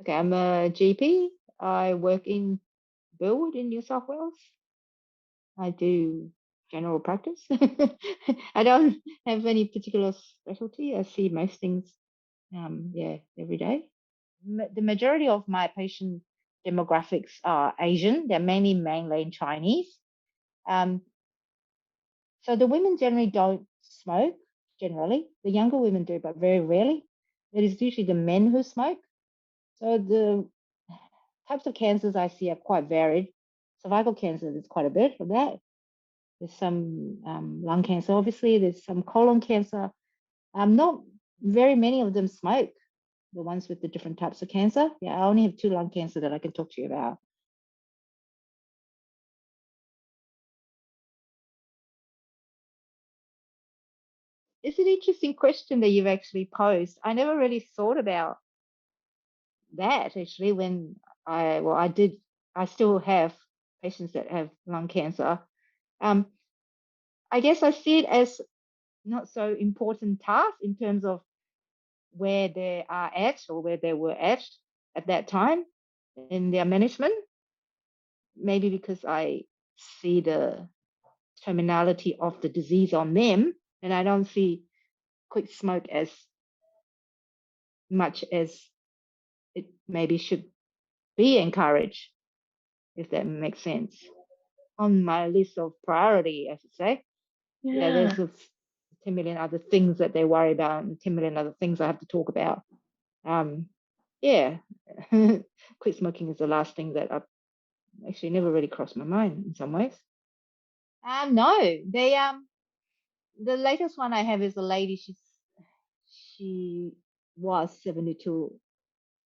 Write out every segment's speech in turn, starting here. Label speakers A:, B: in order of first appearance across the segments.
A: Okay, I'm a GP. I work in Burwood in New South Wales. I do general practice. I don't have any particular specialty. I see most things, yeah, every day. The majority of my patient demographics are Asian. They're mainly mainland Chinese. Um, so the women generally don't smoke. Generally, the younger women do, but very rarely. It is usually the men who smoke. So the types of cancers I see are quite varied. Cervical cancer, there's quite a bit of that. There's some lung cancer, obviously. There's some colon cancer. Not very many of them smoke, the ones with the different types of cancer. Yeah, I only have two lung cancer that I can talk to you about. It's an interesting question that you've actually posed. I never really thought about that actually when I did, I still have patients that have lung cancer. Um, I guess I see it as not so important task in terms of where they are at or where they were at that time in their management. Maybe because I see the terminality of the disease on them, and I don't see quit smoke as much as it maybe should be encouraged, if that makes sense. On my list of priority, I should say. Yeah,
B: Yeah.
A: there's a 10 million other things that they worry about and 10 million other things I have to talk about. Um, yeah, quit smoking is the last thing that I actually never really crossed my mind in some ways. No, they the latest one I have is a lady. She was 72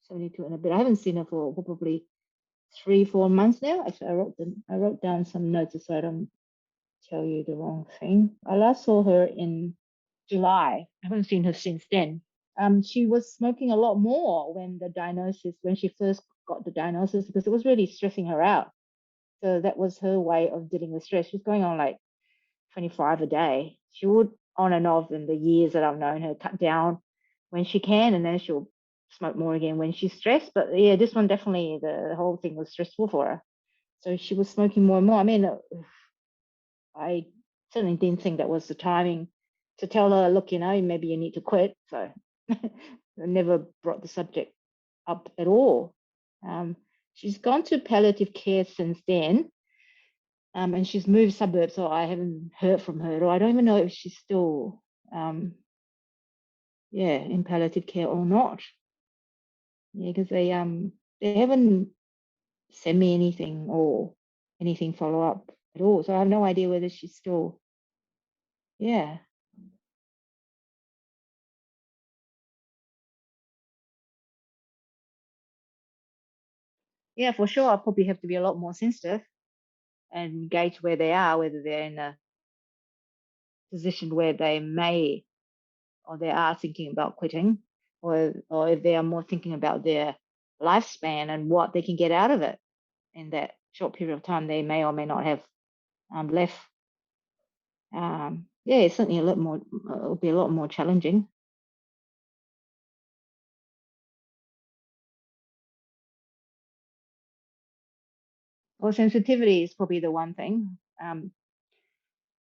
A: and a bit. I haven't seen her for probably 3, 4 months now. Actually, I wrote down some notes so I don't tell you the wrong thing. I last saw her in July. I haven't seen her since then. She was smoking a lot more when she first got the diagnosis because it was really stressing her out. So that was her way of dealing with stress. She was going on like 25 a day. She would on and off in the years that I've known her cut down when she can, and then she'll smoke more again when she's stressed. But yeah, this one definitely the whole thing was stressful for her. So she was smoking more and more. I mean, I certainly didn't think that was the timing to tell her, look, maybe you need to quit. So I never brought the subject up at all. Um, she's gone to palliative care since then, and she's moved suburbs, so I haven't heard from her. Or I don't even know if she's still, um, yeah, in palliative care or not. Yeah, because they haven't sent me anything or anything follow up at all. So I have no idea whether she's still, yeah. Yeah, for sure. I'll probably have to be a lot more sensitive and gauge where they are, whether they're in a position where they may or they are thinking about quitting, or if they are more thinking about their lifespan and what they can get out of it in that short period of time they may or may not have left. Yeah, it's certainly a lot more. It'll be a lot more challenging. Or sensitivity is probably the one thing.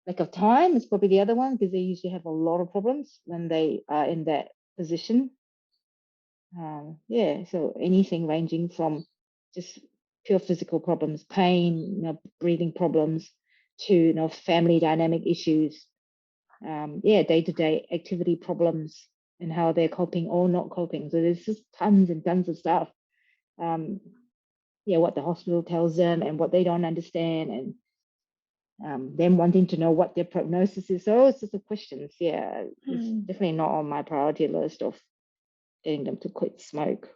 A: Lack of time is probably the other one because they usually have a lot of problems when they are in that position. Yeah, so anything ranging from just pure physical problems, pain, breathing problems, to family dynamic issues, yeah, day-to-day activity problems and how they're coping or not coping. So there's just tons and tons of stuff. Um, yeah, what the hospital tells them and what they don't understand, and them wanting to know what their prognosis is. So it's just the questions. Yeah, it's
B: Hmm.
A: definitely not on my priority list of getting them to quit smoke.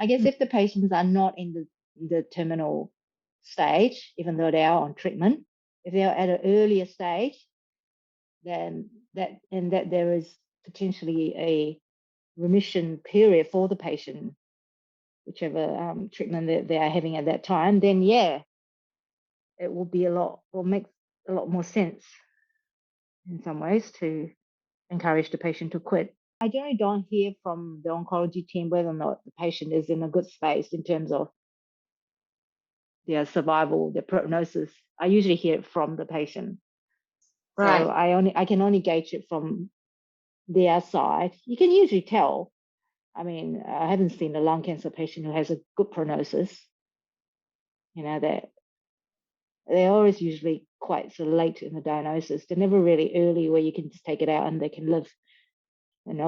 A: I guess if the patients are not in the terminal stage, even though they are on treatment, if they are at an earlier stage, then that there is potentially a remission period for the patient, whichever treatment they are having at that time, then yeah, it will make a lot more sense. in some ways to encourage the patient to quit. I generally don't hear from the oncology team whether or not the patient is in a good space in terms of their survival, their prognosis. I usually hear it from the patient.
B: Right.
A: So I can only gauge it from their side. You can usually tell. I mean, I haven't seen a lung cancer patient who has a good prognosis. You know, that they're always usually quite so late in the diagnosis. They're never really early where you can just take it out and they can live,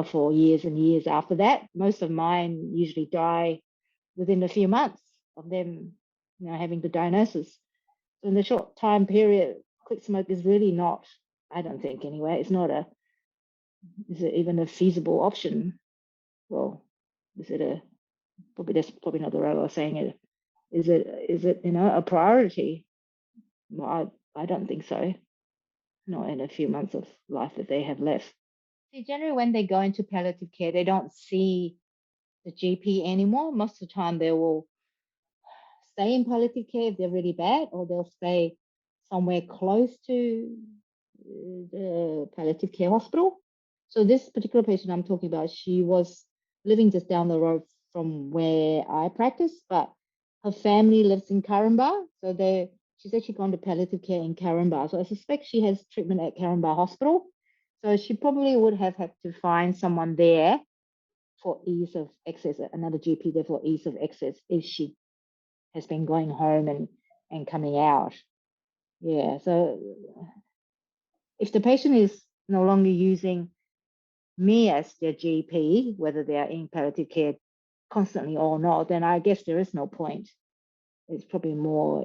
A: for years and years after that. Most of mine usually die within a few months of them, having the diagnosis. So in the short time period, quick smoke is really not, I don't think anyway, is it even a feasible option? Well, is it that's probably not the right way of saying it. Is it, a priority? Well, I don't think so. Not in a few months of life that they have left. See, generally when they go into palliative care, they don't see the GP anymore. Most of the time they will stay in palliative care if they're really bad, or they'll stay somewhere close to the palliative care hospital. So this particular patient I'm talking about, she was living just down the road from where I practice, but her family lives in Caringbah, so she's actually gone to palliative care in Caringbah. So I suspect she has treatment at Caringbah Hospital. So she probably would have had to find someone there for ease of access, another GP there for ease of access if she has been going home and coming out. Yeah, so if the patient is no longer using me as their GP, whether they are in palliative care constantly or not, then I guess there is no point. It's probably more,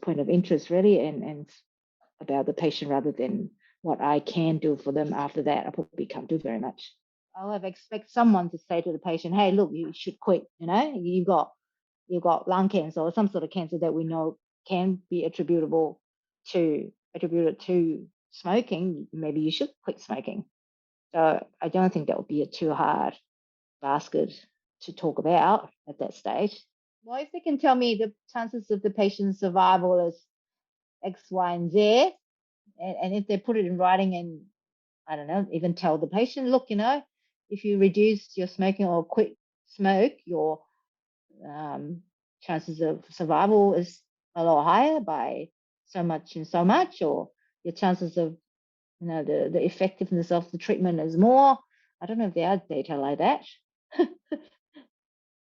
A: point of interest really, and about the patient rather than what I can do for them after that. I probably can't do very much. I'll have expect someone to say to the patient, "Hey, look, you should quit. You've got lung cancer or some sort of cancer that we know can be attributed to smoking. Maybe you should quit smoking." So I don't think that would be a too hard basket to talk about at that stage. Well, if they can tell me the chances of the patient's survival is X, Y, and Z, and if they put it in writing and I don't know, even tell the patient, look, if you reduce your smoking or quit smoke, your chances of survival is a lot higher by so much and so much, or your chances of the effectiveness of the treatment is more. I don't know if there are data like that.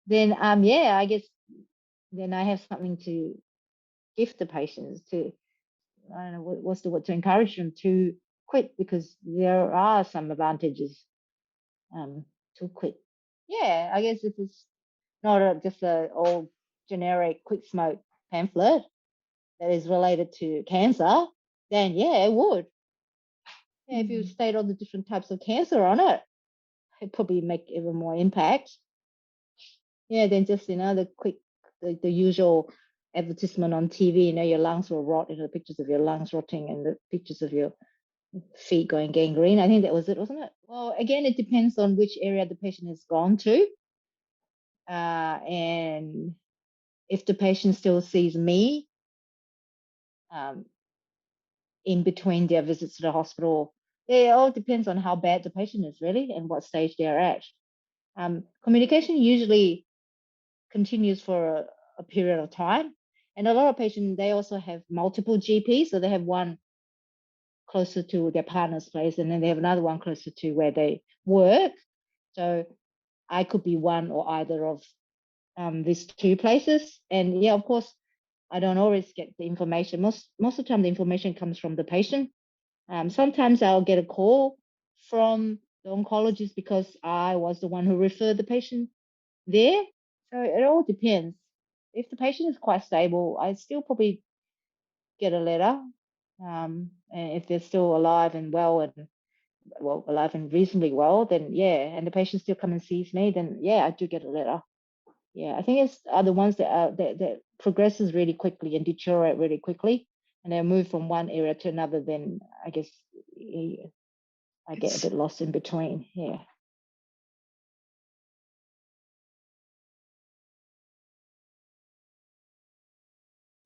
A: Then yeah, I guess then I have something to give the patients to, I don't know what's the word, to encourage them to quit, because there are some advantages to quit. Yeah, I guess if it's not just a old generic quit smoke pamphlet that is related to cancer, then yeah, it would. Yeah, if you state all the different types of cancer on it, it probably make even more impact. Yeah, than just the usual advertisement on TV. Your lungs will rot. The pictures of your lungs rotting and the pictures of your feet going gangrene. I think that was it, wasn't it? Well, again, it depends on which area the patient has gone to, and if the patient still sees me um, in between their visits to the hospital. It all depends on how bad the patient is really and what stage they're at. Communication usually continues for a period of time. And a lot of patients, they also have multiple GPs. So they have one closer to their partner's place, and then they have another one closer to where they work. So I could be one or either of these two places. And yeah, of course, I don't always get the information. Most of the time, the information comes from the patient. Sometimes I'll get a call from the oncologist because I was the one who referred the patient there. So it all depends. If the patient is quite stable, I still probably get a letter. And if they're still alive and alive and reasonably well, then yeah, and the patient still comes and sees me, then yeah, I do get a letter. Yeah, I think it's the ones that progresses really quickly and deteriorate really quickly, and they move from one area to another. Then I guess I get a bit lost in between. Yeah.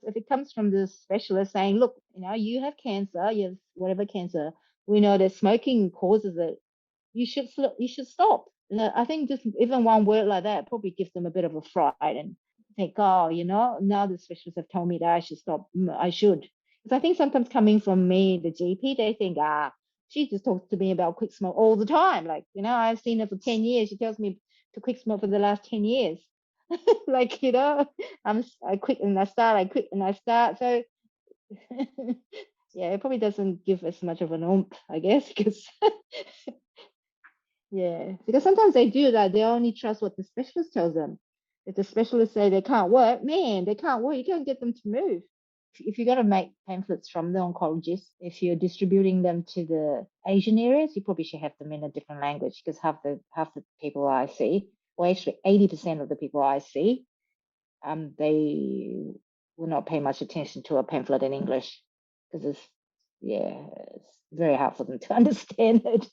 A: if it comes from the specialist saying, look, you have cancer, you have whatever cancer, we know that smoking causes it, you should stop. I think just even one word like that probably gives them a bit of a fright and think, oh, now the specialists have told me that I should stop. I should. Because I think sometimes coming from me, the GP, they think, she just talks to me about quick smoke all the time. Like, I've seen her for 10 years. She tells me to quick smoke for the last 10 years. Like, I quit and I start, I quit and I start. So yeah, it probably doesn't give as much of an oomph, I guess, because yeah, because sometimes they do that. They only trust what the specialist tells them. If the specialist say they can't work, man, they can't work. You can't get them to move. If you're gonna make pamphlets from the oncologist, if you're distributing them to the Asian areas, you probably should have them in a different language because half the people I see, well, actually 80% of the people I see, they will not pay much attention to a pamphlet in English because it's very hard for them to understand it.